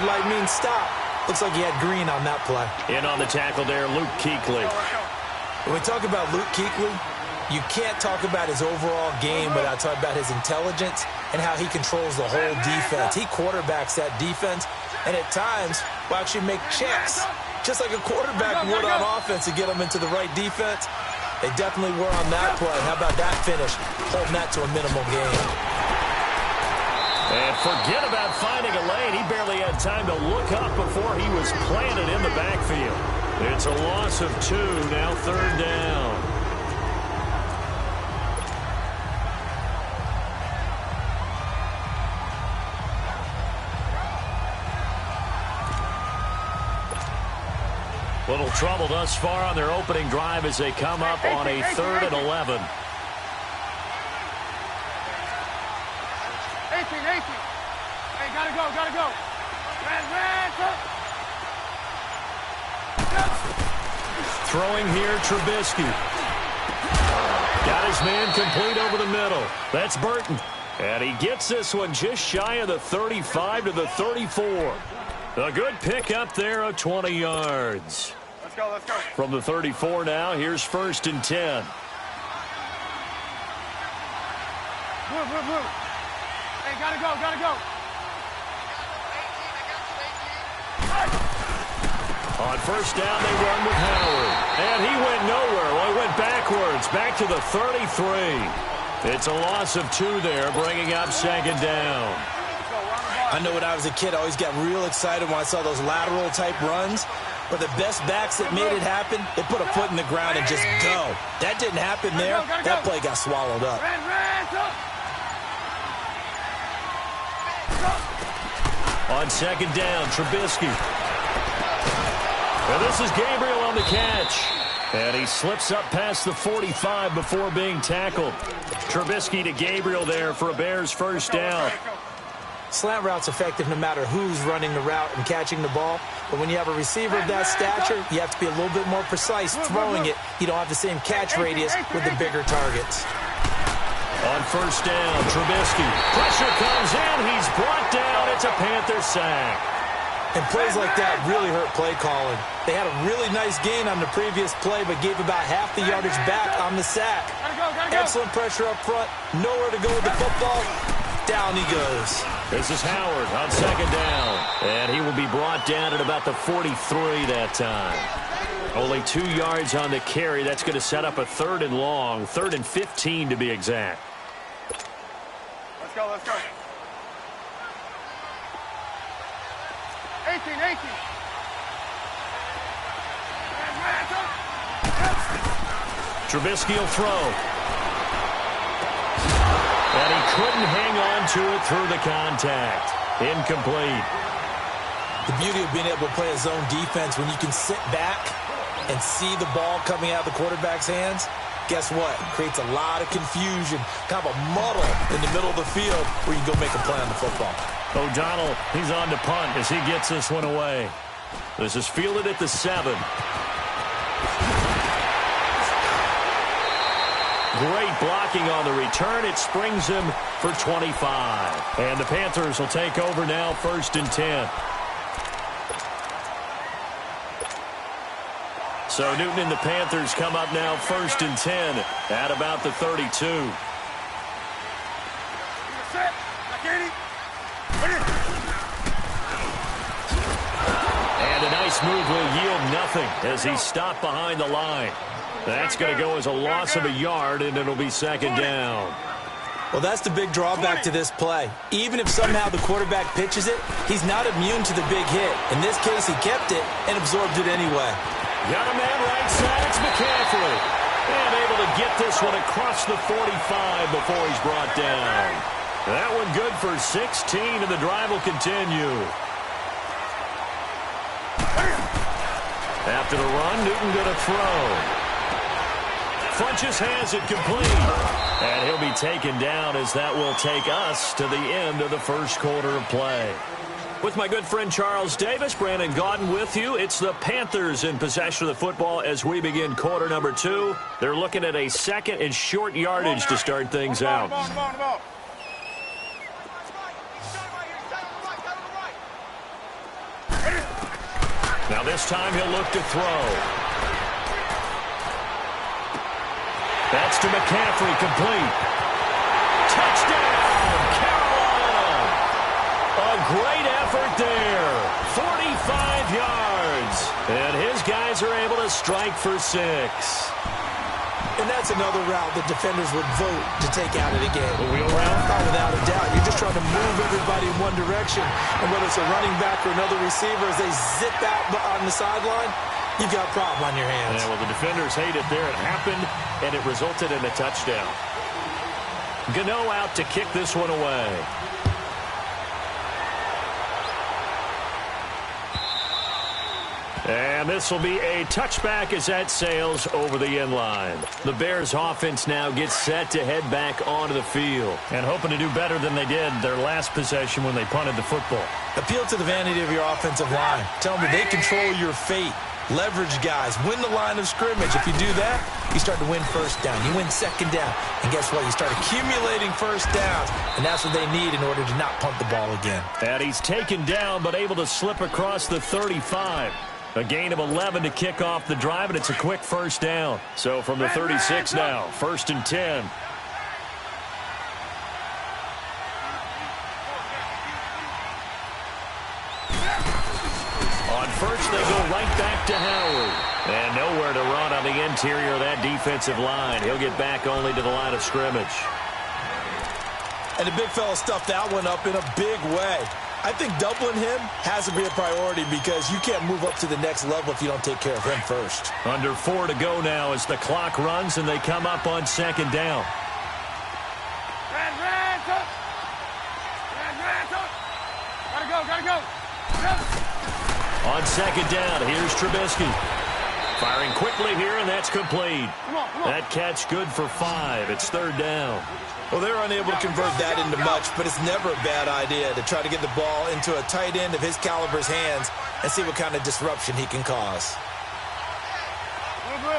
red light means stop. Looks like he had green on that play. In on the tackle there, Luke Kuechly. When we talk about Luke Kuechly, you can't talk about his overall game without talking about his intelligence and how he controls the whole defense. He quarterbacks that defense, and at times will actually make checks, just like a quarterback would on offense, to get them into the right defense. They definitely were on that play. How about that finish, holding that to a minimal gain. And forget about finding a lane. He barely had time to look up before he was planted in the backfield. It's a loss of 2, now 3rd down. Little trouble thus far on their opening drive as they come up on a 3rd and 11. 18. Hey, gotta go. Throwing here, Trubisky. Got his man complete over the middle. That's Burton. And he gets this one just shy of the 35 to the 34. A good pickup there of 20 yards. Let's go. From the 34 now, here's 1st and 10. Move. Hey, gotta go. On 1st down, they run with Howard. And he went nowhere. Well, he went backwards, back to the 33. It's a loss of 2 there, bringing up 2nd down. I know when I was a kid, I always got real excited when I saw those lateral-type runs. But the best backs that made it happen, they put a foot in the ground and just go. That didn't happen there. That play got swallowed up. On 2nd down, Trubisky. And this is Gabriel on the catch. And he slips up past the 45 before being tackled. Trubisky to Gabriel there for a Bears 1st down. Slant route's effective no matter who's running the route and catching the ball. But when you have a receiver of that stature, you have to be a little bit more precise throwing it. You don't have the same catch radius with the bigger targets. On 1st down, Trubisky. Pressure comes in. He's brought down. It's a Panther sack. And plays like that really hurt play calling. They had a really nice gain on the previous play, but gave about half the yardage back on the sack. Excellent pressure up front. Nowhere to go with the football. Down he goes. This is Howard on 2nd down. And he will be brought down at about the 43 that time. Only 2 yards on the carry. That's going to set up a 3rd and long. 3rd and 15 to be exact. Let's go. 18. Trubisky will throw. And he couldn't hang on to it through the contact. Incomplete. The beauty of being able to play a zone defense when you can sit back and see the ball coming out of the quarterback's hands, guess what? It creates a lot of confusion, kind of a muddle in the middle of the field where you can go make a play on the football. O'Donnell, he's on to punt as he gets this one away. This is fielded at the 7. Great blocking on the return. It springs him for 25. And the Panthers will take over now, 1st and 10. So Newton and the Panthers come up now 1st and 10 at about the 32. And a nice move will yield nothing as he's stopped behind the line. That's going to go as a loss of a yard, and it'll be 2nd down. Well, that's the big drawback to this play. Even if somehow the quarterback pitches it, he's not immune to the big hit. In this case, he kept it and absorbed it anyway. Got a man right side. It's McCaffrey. And able to get this one across the 45 before he's brought down. That one good for 16, and the drive will continue. After the run, Newton going to throw. Funches has it complete. And he'll be taken down as that will take us to the end of the 1st quarter of play. With my good friend Charles Davis, Brandon Gaudin with you. It's the Panthers in possession of the football as we begin quarter number 2. They're looking at a 2nd and short yardage to start things out. Now this time he'll look to throw. That's to McCaffrey, complete. Touchdown, Carolina! A great effort there. 45 yards. And his guys are able to strike for 6. And that's another route the defenders would vote to take out of the game. The wheel route? Oh, without a doubt. You're just trying to move everybody in one direction. And whether it's a running back or another receiver, as they zip out on the sideline, you've got a problem on your hands. Yeah, well, the defenders hate it there. It happened, and it resulted in a touchdown. Gano out to kick this one away. And this will be a touchback as that sails over the end line. The Bears offense now gets set to head back onto the field. And hoping to do better than they did their last possession when they punted the football. Appeal to the vanity of your offensive line. Tell them they control your fate. Leverage guys. Win the line of scrimmage. If you do that, you start to win first down. You win second down. And guess what? You start accumulating first downs. And that's what they need in order to not punt the ball again. And he's taken down but able to slip across the 35. A gain of 11 to kick off the drive, and it's a quick first down. So from the 36 now, 1st and 10. On first, they go right back to Howard. And nowhere to run on the interior of that defensive line. He'll get back only to the line of scrimmage. And the big fella stuffed that one up in a big way. I think doubling him has to be a priority because you can't move up to the next level if you don't take care of him first. Under 4 to go now as the clock runs and they come up on 2nd down. Gotta go. On 2nd down, here's Trubisky. Firing quickly here, and that's complete. Come on. That catch good for 5. It's 3rd down. Well, they're unable to convert that into much, but it's never a bad idea to try to get the ball into a tight end of his caliber's hands and see what kind of disruption he can cause. Go.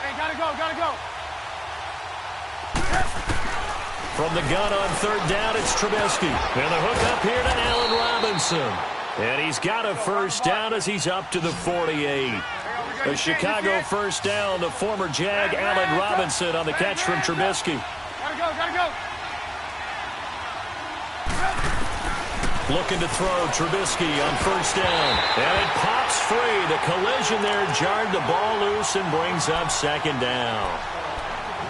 Hey, gotta go. From the gun on 3rd down, it's Trubisky. And the hook up here to Allen Robinson. And he's got a first down as he's up to the 48. A Chicago first down, the former Jag Allen Robinson on the catch from Trubisky. Gotta go. Looking to throw Trubisky on first down. And it pops free. The collision there jarred the ball loose and brings up 2nd down.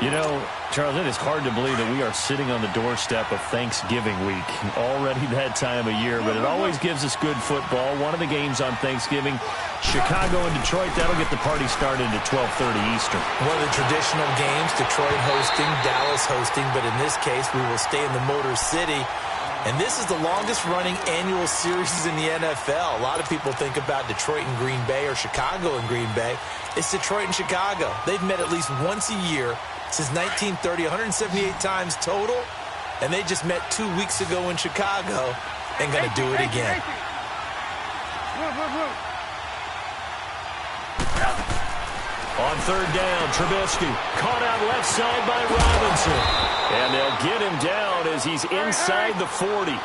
You know, Charles, it is hard to believe that we are sitting on the doorstep of Thanksgiving week. Already that time of year, but it always gives us good football. One of the games on Thanksgiving, Chicago and Detroit, that'll get the party started at 12:30 Eastern. One of the traditional games, Detroit hosting, Dallas hosting, but in this case, we will stay in the Motor City. And this is the longest-running annual series in the NFL. A lot of people think about Detroit and Green Bay or Chicago and Green Bay. It's Detroit and Chicago. They've met at least once a year since 1930, 178 times total, and they just met 2 weeks ago in Chicago and going to do it again. On 3rd down, Trubisky caught out left side by Robinson. And they'll get him down as he's inside the 40.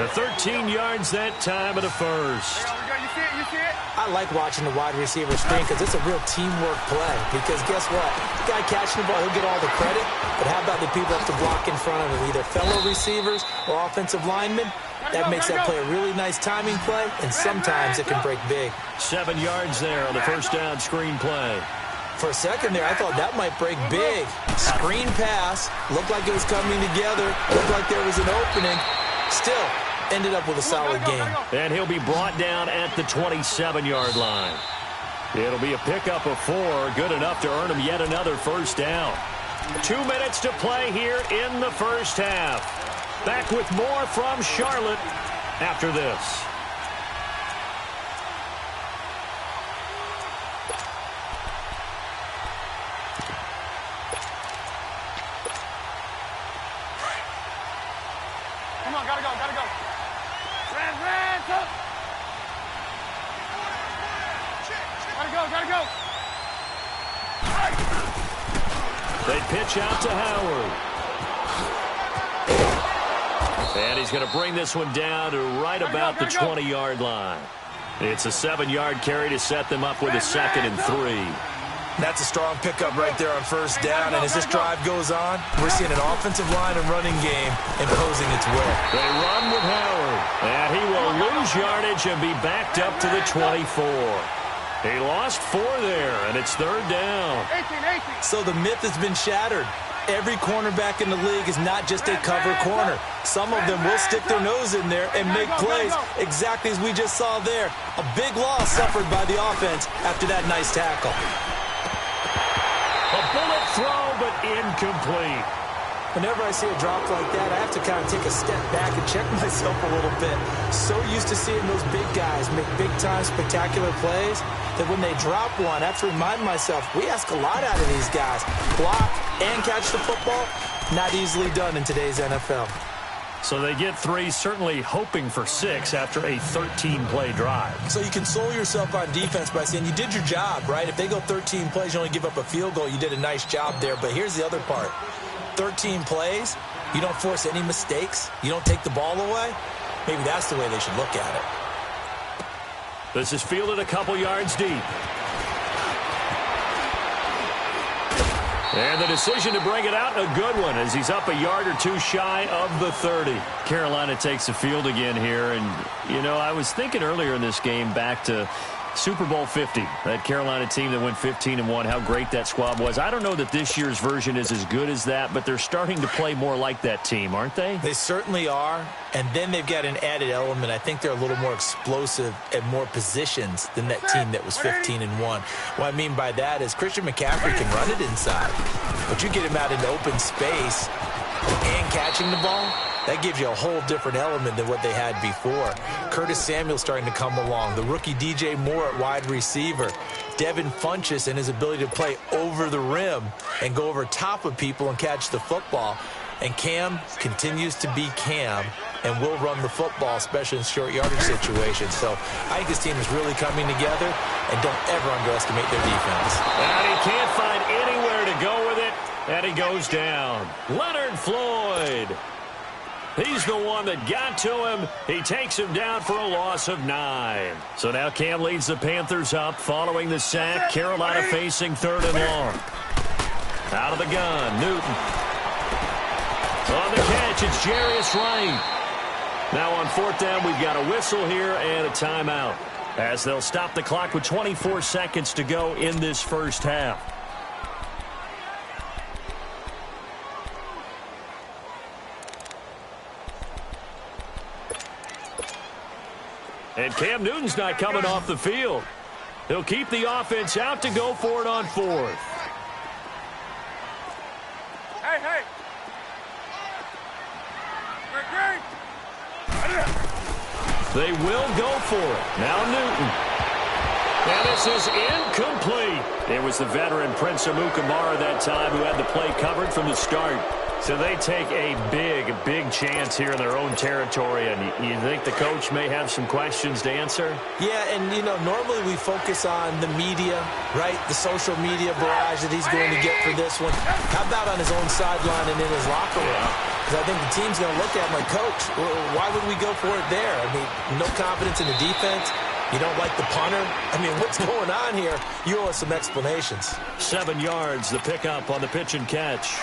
The 13 yards that time of the first. You see it? I like watching the wide receiver screen because it's a real teamwork play. Because guess what? The guy catching the ball, he'll get all the credit. But how about the people have to block in front of him, either fellow receivers or offensive linemen? That makes that play a really nice timing play, and sometimes it can break big. 7 yards there on the first down screen play. For a second there, I thought that might break big. Screen pass, looked like it was coming together, looked like there was an opening. Still, ended up with a solid game. And he'll be brought down at the 27-yard line. It'll be a pickup of 4, good enough to earn him yet another first down. 2 minutes to play here in the first half. Back with more from Charlotte after this. Come on, gotta go. Ran, up. Gotta go. They pitch out to Howard. And he's going to bring this one down to right about the 20-yard line. It's a 7-yard carry to set them up with a 2nd and 3. That's a strong pickup right there on first down. And as this drive goes on, we're seeing an offensive line and running game imposing its will. They run with Howard. And he will lose yardage and be backed up to the 24. He lost 4 there, and it's 3rd down. 18. So the myth has been shattered. Every cornerback in the league is not just a cover corner. Some of them will stick their nose in there and make plays exactly as we just saw there. A big loss suffered by the offense after that nice tackle. A bullet throw, but incomplete. Whenever I see a drop like that, I have to kind of take a step back and check myself a little bit. So used to seeing those big guys make big-time spectacular plays that when they drop one, I have to remind myself, we ask a lot out of these guys. Block and catch the football, not easily done in today's NFL. So they get 3, certainly hoping for 6 after a 13-play drive. So you console yourself on defense by saying you did your job, right? If they go 13 plays, you only give up a field goal, you did a nice job there. But here's the other part. 13 plays, you don't force any mistakes, you don't take the ball away. Maybe that's the way they should look at it. This is fielded a couple yards deep. And the decision to bring it out, a good one, as he's up a yard or 2 shy of the 30. Carolina takes the field again here. And, you know, I was thinking earlier in this game back to Super Bowl 50, that Carolina team that went 15-1, how great that squad was. I don't know that this year's version is as good as that, but they're starting to play more like that team, aren't they? They certainly are, and then they've got an added element. I think they're a little more explosive at more positions than that team that was 15-1. What I mean by that is Christian McCaffrey can run it inside, but you get him out into open space and catching the ball, that gives you a whole different element than what they had before. Curtis Samuel's starting to come along. The rookie DJ Moore at wide receiver. Devin Funchess and his ability to play over the rim and go over top of people and catch the football. And Cam continues to be Cam and will run the football, especially in short yardage situations. So I think this team is really coming together, and don't ever underestimate their defense. And he can't find anywhere to go with it, and he goes down. Leonard Floyd. He's the one that got to him. He takes him down for a loss of 9. So now Cam leads the Panthers up following the sack. Carolina facing 3rd and long. Out of the gun, Newton. On the catch, it's Jarius Wright. Now on 4th down, we've got a whistle here and a timeout, as they'll stop the clock with 24 seconds to go in this first half. And Cam Newton's not coming off the field. He'll keep the offense out to go for it on 4th. Hey. They will go for it. Now Newton. And this is incomplete. It was the veteran Prince Amukamara that time who had the play covered from the start. So they take a big chance here in their own territory. And you think the coach may have some questions to answer? Yeah, and, you know, normally we focus on the media, right? The social media barrage that he's going to get for this one. How about on his own sideline and in his locker room? Because I think the team's going to look at him like, Coach, why would we go for it there? I mean, no confidence in the defense. You don't like the punter? I mean, what's going on here? You owe us some explanations. 7 yards, the pickup on the pitch and catch.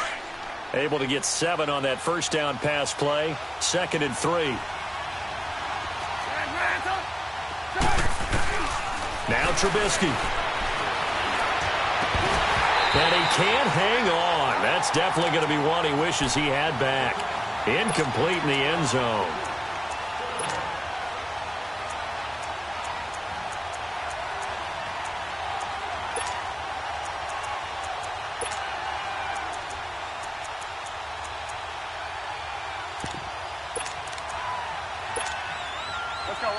Able to get 7 on that first down pass play. 2nd and 3. Now Trubisky. And he can't hang on. That's definitely going to be one he wishes he had back. Incomplete in the end zone.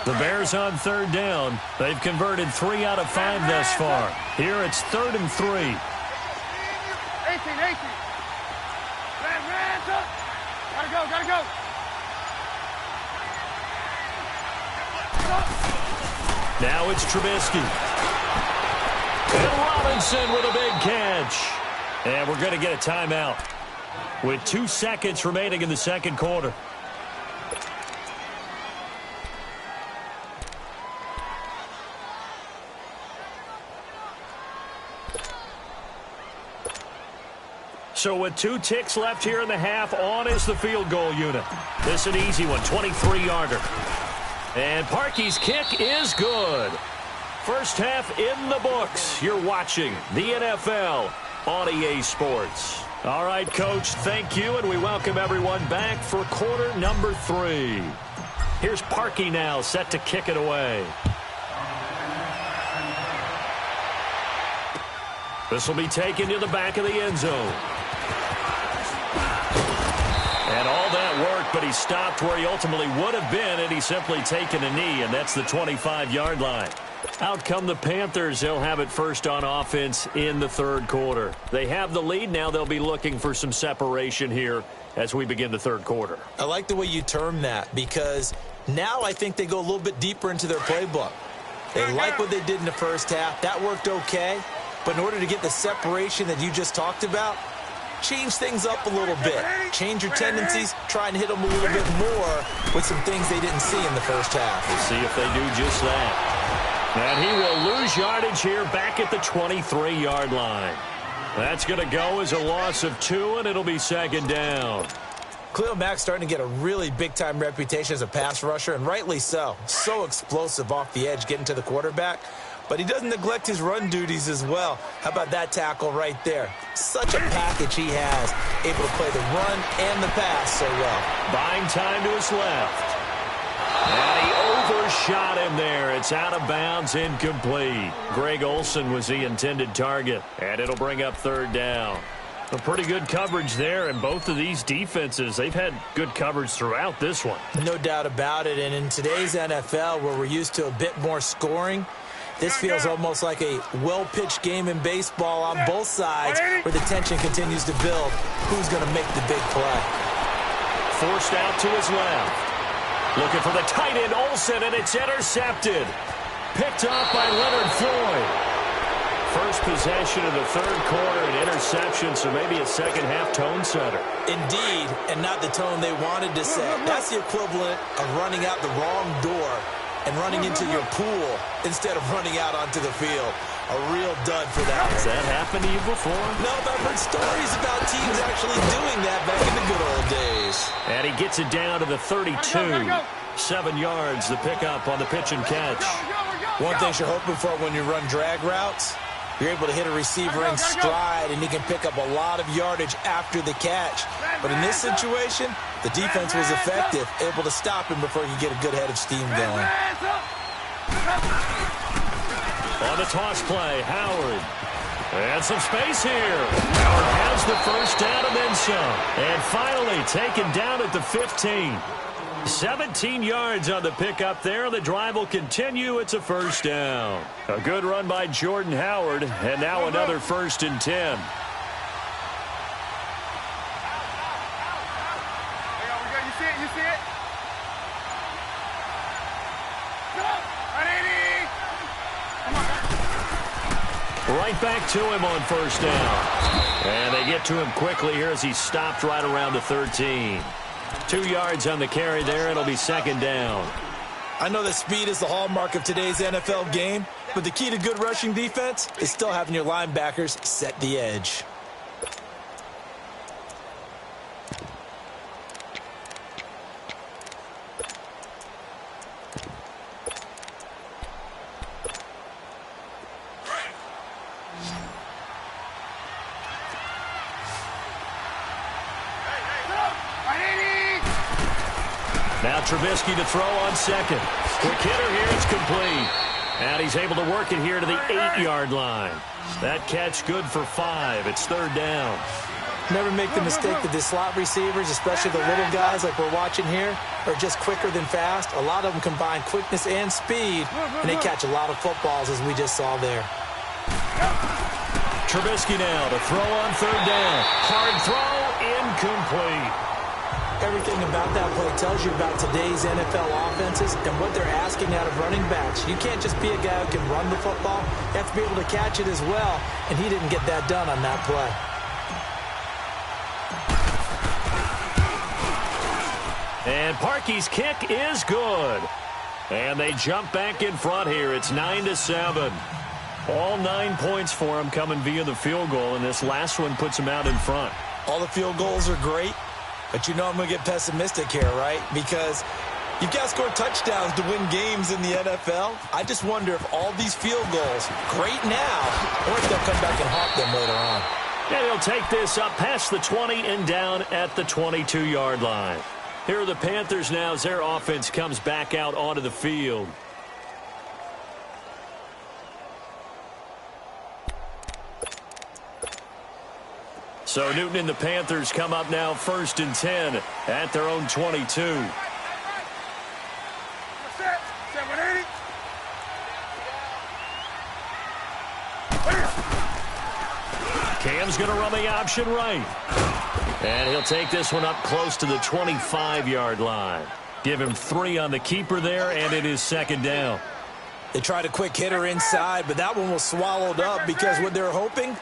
The Bears on 3rd down. They've converted 3 out of 5 thus far. Here it's 3rd and 3. 18. Gotta go. Now it's Trubisky. And Robinson with a big catch. And we're going to get a timeout with 2 seconds remaining in the second quarter. So with 2 ticks left here in the half, on is the field goal unit. This is an easy one, 23-yarder. And Parkey's kick is good. First half in the books. You're watching the NFL on EA Sports. All right, Coach, thank you, and we welcome everyone back for quarter number 3. Here's Parkey now, set to kick it away. This will be taken to the back of the end zone. And all that work, but he stopped where he ultimately would have been had he simply taken a knee, and that's the 25-yard line. Out come the Panthers. They'll have it first on offense in the third quarter. They have the lead. Now they'll be looking for some separation here as we begin the third quarter. I like the way you term that, because now I think they go a little bit deeper into their playbook. They like what they did in the first half. That worked okay. But in order to get the separation that you just talked about, change things up a little bit. Change your tendencies. Try and hit them a little bit more with some things they didn't see in the first half. We'll see if they do just that. And he will lose yardage here back at the 23-yard line. That's going to go as a loss of 2, and it'll be second down. Khalil Mack's starting to get a really big-time reputation as a pass rusher, and rightly so. So explosive off the edge getting to the quarterback. But he doesn't neglect his run duties as well. How about that tackle right there? Such a package he has, able to play the run and the pass so well. Buying time to his left. And he overshot him there. It's out of bounds, incomplete. Greg Olsen was the intended target, and it'll bring up third down. A pretty good coverage there, and both of these defenses, they've had good coverage throughout this one. No doubt about it, and in today's NFL, where we're used to a bit more scoring, this feels almost like a well-pitched game in baseball on both sides, where the tension continues to build. Who's going to make the big play? Forced out to his left. Looking for the tight end, Olsen, and it's intercepted. Picked up by Leonard Floyd. First possession of the third quarter, an interception, so maybe a second-half tone setter. Indeed, and not the tone they wanted to set. That's the equivalent of running out the wrong door and running into your pool instead of running out onto the field. A real dud for that one. Has that happened to you before? No, but I've heard stories about teams actually doing that back in the good old days. And he gets it down to the 32. 7 yards, the pickup on the pitch and catch. One thing you're hoping for when you run drag routes, you're able to hit a receiver in stride, and he can pick up a lot of yardage after the catch. But in this situation, the defense was effective, able to stop him before he could get a good head of steam going. On the toss play, Howard. And some space here. Howard has the first down and then some. And finally taken down at the 15. 17 yards on the pickup there. The drive will continue. It's a first down. A good run by Jordan Howard. And now another 1st and 10. You see it? You see it? Right back to him on first down. And they get to him quickly here as he stopped right around the 13. 2 yards on the carry there. It'll be second down. I know that speed is the hallmark of today's NFL game, but the key to good rushing defense is still having your linebackers set the edge. Now Trubisky to throw on second. Quick hitter here, it's complete. And he's able to work it here to the 8-yard line. That catch good for 5. It's third down. Never make the mistake that the slot receivers, especially the little guys like we're watching here, are just quicker than fast. A lot of them combine quickness and speed, and they catch a lot of footballs, as we just saw there. Trubisky now to throw on third down. Hard throw, incomplete. Everything about that play tells you about today's NFL offenses and what they're asking out of running backs. You can't just be a guy who can run the football. You have to be able to catch it as well, and he didn't get that done on that play. And Parkey's kick is good. And they jump back in front here. It's 9-7. All 9 points for them coming via the field goal, and this last one puts them out in front. All the field goals are great, but you know I'm going to get pessimistic here, right? Because you've got to score touchdowns to win games in the NFL. I just wonder if all these field goals, great now, or if they'll come back and haunt them later on. And he'll take this up past the 20 and down at the 22-yard line. Here are the Panthers now as their offense comes back out onto the field. So Newton and the Panthers come up now 1st and 10 at their own 22. Cam's going to run the option right. And he'll take this one up close to the 25-yard line. Give him 3 on the keeper there, and it is 2nd down. They tried a quick hitter inside, but that one was swallowed up because what they're hoping,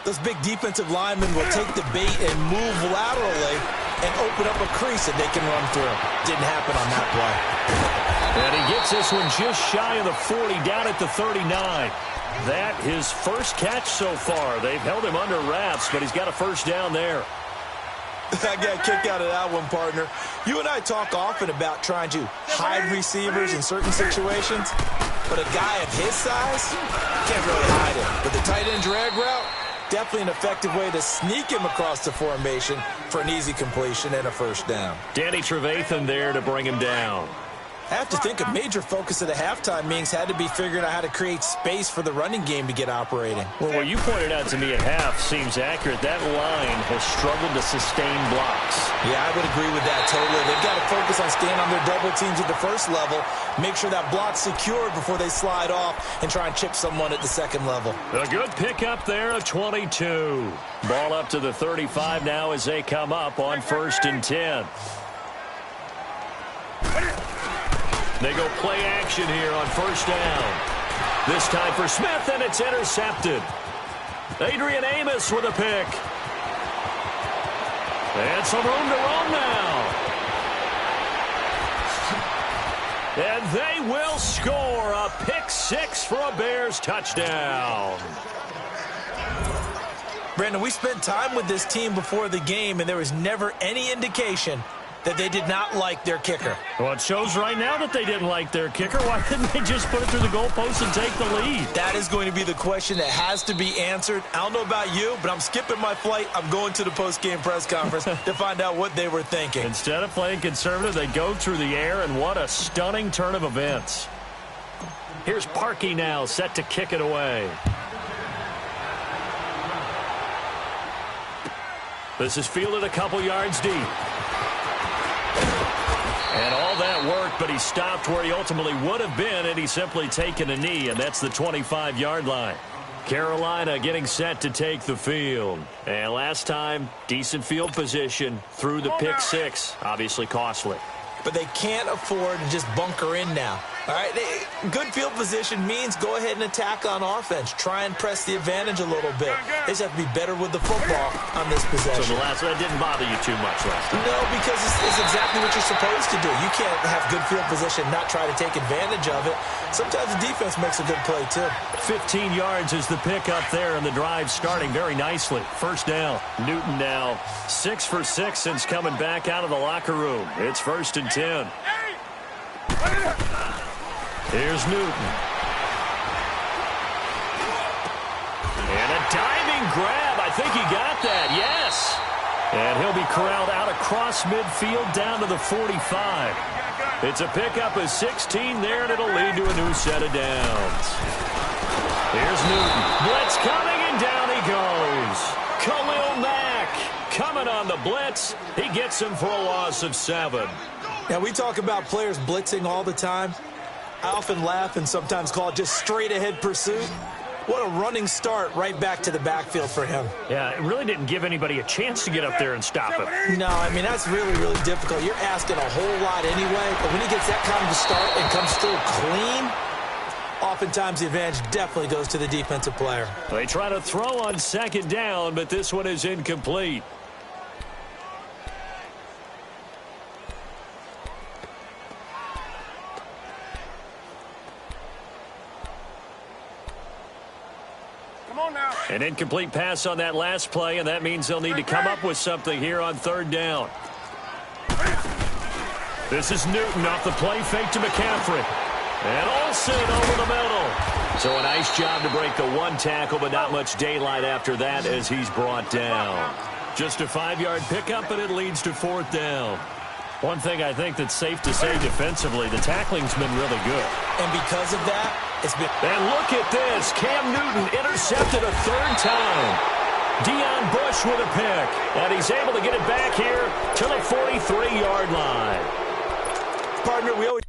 those big defensive linemen will take the bait and move laterally and open up a crease that they can run through. Didn't happen on that play. And he gets this one just shy of the 40, down at the 39. That his first catch so far. They've held him under wraps, but he's got a 1st down there. I got a kick out of that one, partner. You and I talk often about trying to hide receivers in certain situations, but a guy of his size can't really hide him. But the tight end drag route, definitely an effective way to sneak him across the formation for an easy completion and a 1st down. Danny Trevathan there to bring him down. I have to think a major focus of the halftime meetings had to be figuring out how to create space for the running game to get operating. Well, what you pointed out to me at half seems accurate. That line has struggled to sustain blocks. Yeah, I would agree with that totally. They've got to focus on staying on their double teams at the 1st level, make sure that block's secured before they slide off and try and chip someone at the 2nd level. A good pickup there of 22. Ball up to the 35 now as they come up on 1st and 10. They go play action here on 1st down. This time for Smith, and it's intercepted. Adrian Amos with a pick. And some room to run now. And they will score a pick 6 for a Bears touchdown. Brandon, we spent time with this team before the game, and there was never any indication that they did not like their kicker. Well, it shows right now that they didn't like their kicker. Why didn't they just put it through the goalpost and take the lead? That is going to be the question that has to be answered. I don't know about you, but I'm skipping my flight. I'm going to the post-game press conference to find out what they were thinking. Instead of playing conservative, they go through the air, and what a stunning turn of events. Here's Parkey now, set to kick it away. This is fielded a couple yards deep. And all that worked, but he stopped where he ultimately would have been, and he's simply taken a knee, and that's the 25-yard line. Carolina getting set to take the field. And last time, decent field position through the pick 6. Obviously costly. But they can't afford to just bunker in now. All right, good field position means go ahead and attack on offense. Try and press the advantage a little bit. They just have to be better with the football on this possession. So that didn't bother you too much last time? No, because it's exactly what you're supposed to do. You can't have good field position and not try to take advantage of it. Sometimes the defense makes a good play, too. 15 yards is the pickup there, and the drive starting very nicely. 1st down. Newton now 6 for 6 since coming back out of the locker room. It's 1st and 10. Here's Newton. And a diving grab. I think he got that. Yes. And he'll be corralled out across midfield down to the 45. It's a pickup of 16 there, and it'll lead to a new set of downs. Here's Newton. Blitz coming, and down he goes. Khalil Mack coming on the blitz. He gets him for a loss of 7. Now, we talk about players blitzing all the time. I often laugh and sometimes call it just straight-ahead pursuit. What a running start right back to the backfield for him. Yeah, it really didn't give anybody a chance to get up there and stop him. No, I mean, that's really, really difficult. You're asking a whole lot anyway, but when he gets that kind of a start and comes through clean, oftentimes the advantage definitely goes to the defensive player. They try to throw on 2nd down, but this one is incomplete. Come on now. An incomplete pass on that last play, and that means they'll need to come up with something here on third down. This is Newton off the play fake to McCaffrey. And Olsen over the middle. So a nice job to break the one tackle, but not much daylight after that as he's brought down. Just a 5-yard pickup, and it leads to fourth down. One thing I think that's safe to say defensively, the tackling's been really good. And because of that, it's been... And look at this. Cam Newton intercepted a third time. Deion Bush with a pick. And he's able to get it back here to the 43-yard line. Partner, we always...